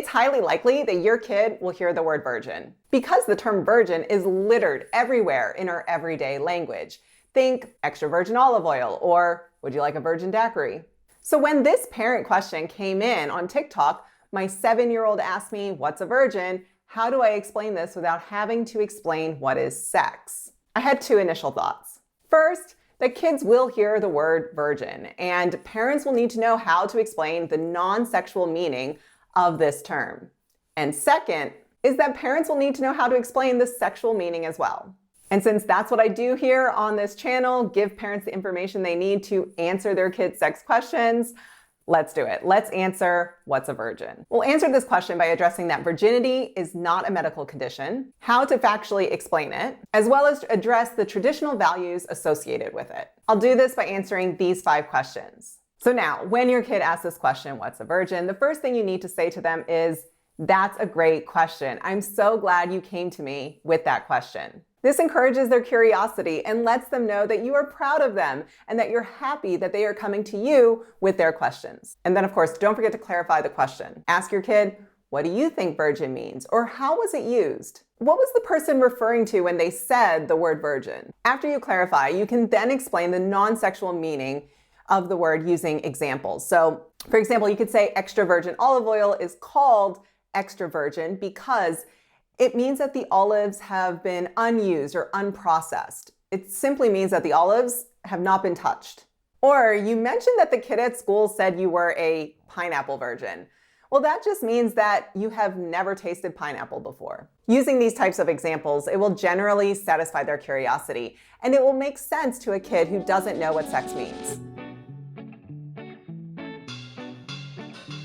it's highly likely that your kid will hear the word virgin because the term virgin is littered everywhere in our everyday language. Think extra virgin olive oil, or would you like a Virgin Daiquiri? So when this parent question came in on TikTok, my 7-year-old asked me, what's a virgin? How do I explain this without having to explain what is sex? I had 2 initial thoughts. First, that kids will hear the word virgin, and parents will need to know how to explain the non-sexual meaning of this term. And second is that parents will need to know how to explain the sexual meaning as well. And since that's what I do here on this channel, give parents the information they need to answer their kids' sex questions, let's do it. Let's answer what's a virgin. We'll answer this question by addressing that virginity is not a medical condition, how to factually explain it, as well as address the traditional values associated with it. I'll do this by answering these 5 questions. So now, when your kid asks this question, what's a virgin, the first thing you need to say to them is, that's a great question. I'm so glad you came to me with that question. This encourages their curiosity and lets them know that you are proud of them and that you're happy that they are coming to you with their questions. And then, of course, don't forget to clarify the question. Ask your kid, what do you think virgin means? Or how was it used? What was the person referring to when they said the word virgin? After you clarify, you can then explain the non-sexual meaning of the word using examples. So, for example, you could say extra virgin olive oil is called extra virgin because it means that the olives have been unused or unprocessed. It simply means that the olives have not been touched. Or you mentioned that the kid at school said you were a pineapple virgin. Well, that just means that you have never tasted pineapple before. Using these types of examples, it will generally satisfy their curiosity, and it will make sense to a kid who doesn't know what sex means.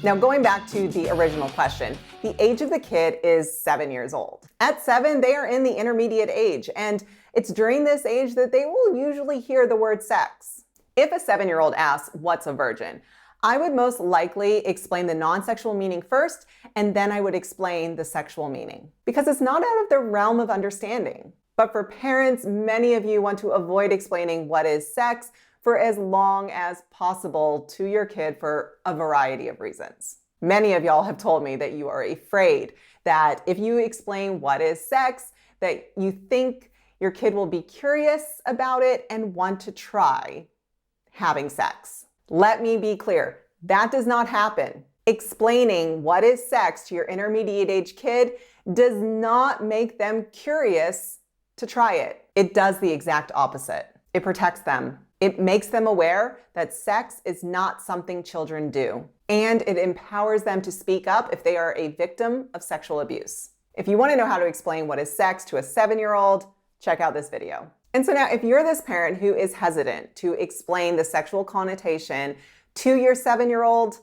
Now, going back to the original question, the age of the kid is 7 years old. At 7, they are in the intermediate age, and it's during this age that they will usually hear the word sex. If a 7-year-old asks, what's a virgin? I would most likely explain the non-sexual meaning first, and then I would explain the sexual meaning, because it's not out of their realm of understanding. But for parents, many of you want to avoid explaining what is sex for as long as possible to your kid for a variety of reasons. Many of y'all have told me that you are afraid that if you explain what is sex, that you think your kid will be curious about it and want to try having sex. Let me be clear, that does not happen. Explaining what is sex to your intermediate age kid does not make them curious to try it. It does the exact opposite. It protects them. It makes them aware that sex is not something children do, and it empowers them to speak up if they are a victim of sexual abuse. If you want to know how to explain what is sex to a 7-year-old, check out this video. And so now, if you're this parent who is hesitant to explain the sexual connotation to your 7-year-old,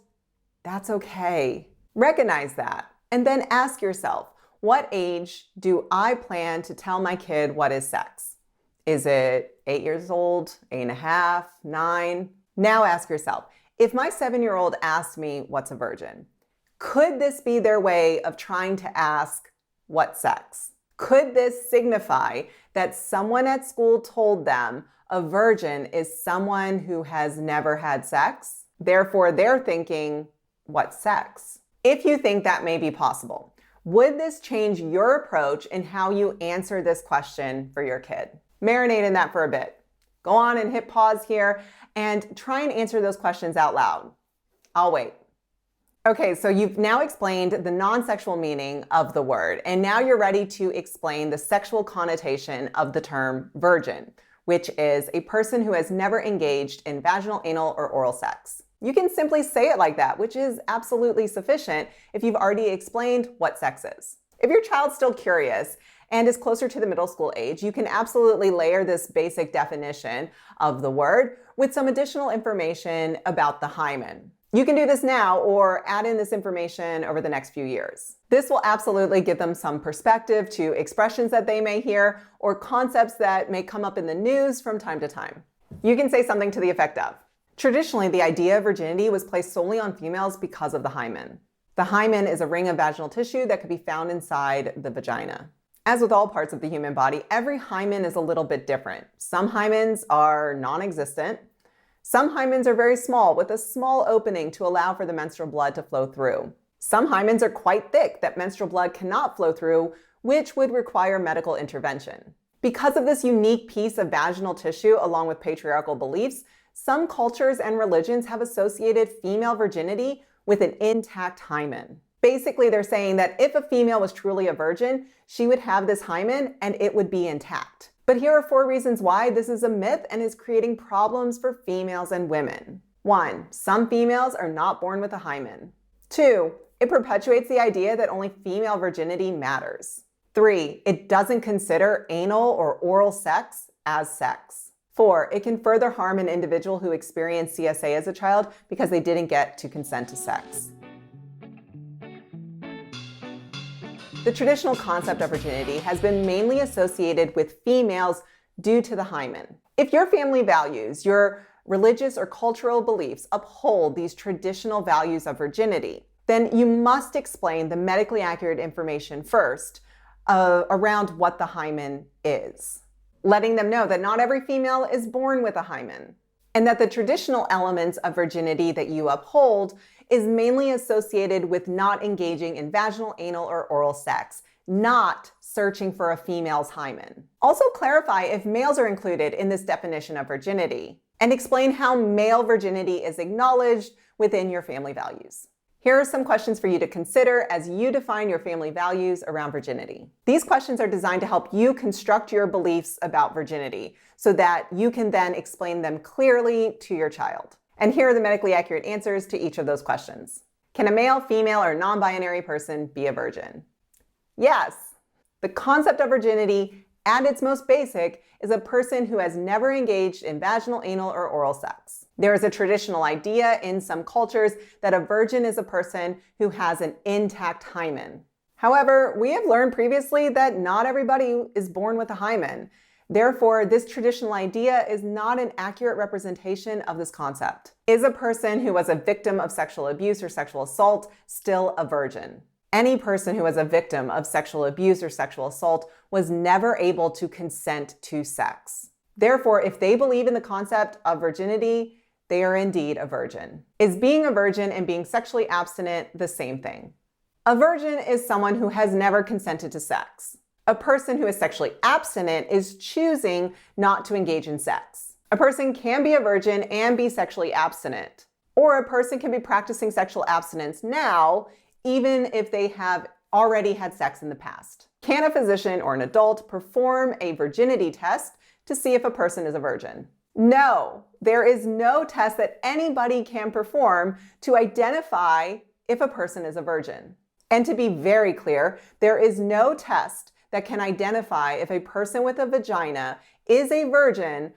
that's okay. Recognize that, and then ask yourself, what age do I plan to tell my kid what is sex? Is it 8 years old, 8.5, 9? Now ask yourself, if my 7-year-old asked me what's a virgin, could this be their way of trying to ask what sex? Could this signify that someone at school told them a virgin is someone who has never had sex? Therefore, they're thinking, what sex? If you think that may be possible, would this change your approach in how you answer this question for your kid? Marinate in that for a bit. Go on and hit pause here and try and answer those questions out loud. I'll wait. Okay, so you've now explained the non-sexual meaning of the word, and now you're ready to explain the sexual connotation of the term virgin, which is a person who has never engaged in vaginal, anal, or oral sex. You can simply say it like that, which is absolutely sufficient if you've already explained what sex is. If your child's still curious and is closer to the middle school age, you can absolutely layer this basic definition of the word with some additional information about the hymen. You can do this now or add in this information over the next few years. This will absolutely give them some perspective to expressions that they may hear or concepts that may come up in the news from time to time. You can say something to the effect of, traditionally, the idea of virginity was placed solely on females because of the hymen. The hymen is a ring of vaginal tissue that could be found inside the vagina. As with all parts of the human body, every hymen is a little bit different. Some hymens are non-existent. Some hymens are very small with a small opening to allow for the menstrual blood to flow through. Some hymens are quite thick that menstrual blood cannot flow through, which would require medical intervention. Because of this unique piece of vaginal tissue, along with patriarchal beliefs, some cultures and religions have associated female virginity with an intact hymen. Basically, they're saying that if a female was truly a virgin, she would have this hymen and it would be intact. But here are 4 reasons why this is a myth and is creating problems for females and women. 1. Some females are not born with a hymen. 2. It perpetuates the idea that only female virginity matters. 3. It doesn't consider anal or oral sex as sex. 4. It can further harm an individual who experienced CSA as a child because they didn't get to consent to sex. The traditional concept of virginity has been mainly associated with females due to the hymen. If your family values, your religious or cultural beliefs uphold these traditional values of virginity, then you must explain the medically accurate information first around what the hymen is, letting them know that not every female is born with a hymen, and that the traditional elements of virginity that you uphold is mainly associated with not engaging in vaginal, anal, or oral sex, not searching for a female's hymen. Also clarify if males are included in this definition of virginity, and explain how male virginity is acknowledged within your family values. Here are some questions for you to consider as you define your family values around virginity. These questions are designed to help you construct your beliefs about virginity so that you can then explain them clearly to your child. And here are the medically accurate answers to each of those questions. Can a male, female, or non-binary person be a virgin? Yes. The concept of virginity, at its most basic, is a person who has never engaged in vaginal, anal, or oral sex. There is a traditional idea in some cultures that a virgin is a person who has an intact hymen. However, we have learned previously that not everybody is born with a hymen. Therefore, this traditional idea is not an accurate representation of this concept. Is a person who was a victim of sexual abuse or sexual assault still a virgin? Any person who was a victim of sexual abuse or sexual assault was never able to consent to sex. Therefore, if they believe in the concept of virginity, they are indeed a virgin. Is being a virgin and being sexually abstinent the same thing? A virgin is someone who has never consented to sex. A person who is sexually abstinent is choosing not to engage in sex. A person can be a virgin and be sexually abstinent. Or a person can be practicing sexual abstinence now, even if they have already had sex in the past. Can a physician or an adult perform a virginity test to see if a person is a virgin? No, there is no test that anybody can perform to identify if a person is a virgin. And to be very clear, there is no test that can identify if a person with a vagina is a virgin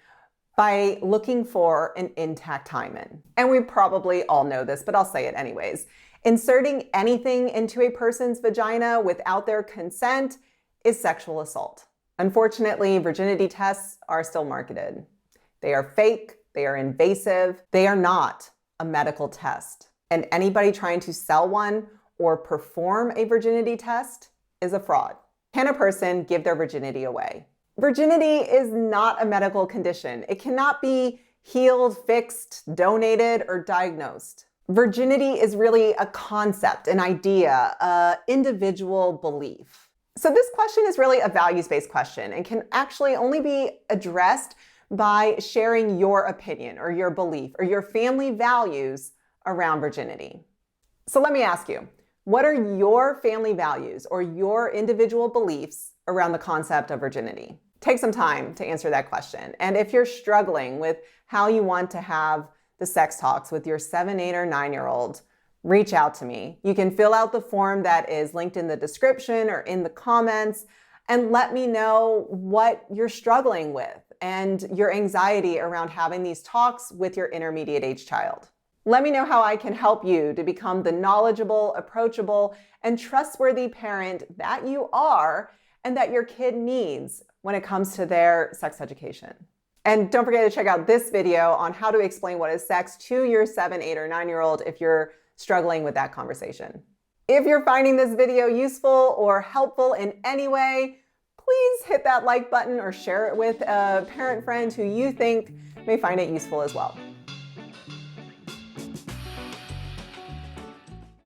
by looking for an intact hymen. And we probably all know this, but I'll say it anyways. Inserting anything into a person's vagina without their consent is sexual assault. Unfortunately, virginity tests are still marketed. They are fake, they are invasive, they are not a medical test. And anybody trying to sell one or perform a virginity test is a fraud. Can a person give their virginity away? Virginity is not a medical condition. It cannot be healed, fixed, donated, or diagnosed. Virginity is really a concept, an idea, an individual belief. So this question is really a values-based question and can actually only be addressed by sharing your opinion or your belief or your family values around virginity. So let me ask you, what are your family values or your individual beliefs around the concept of virginity? Take some time to answer that question. And if you're struggling with how you want to have the sex talks with your 7, 8, or 9-year-old, reach out to me. You can fill out the form that is linked in the description or in the comments and let me know what you're struggling with and your anxiety around having these talks with your intermediate age child. Let me know how I can help you to become the knowledgeable, approachable, and trustworthy parent that you are and that your kid needs when it comes to their sex education. And don't forget to check out this video on how to explain what is sex to your 7, 8, or 9-year-old if you're struggling with that conversation. If you're finding this video useful or helpful in any way, please hit that like button or share it with a parent friend who you think may find it useful as well.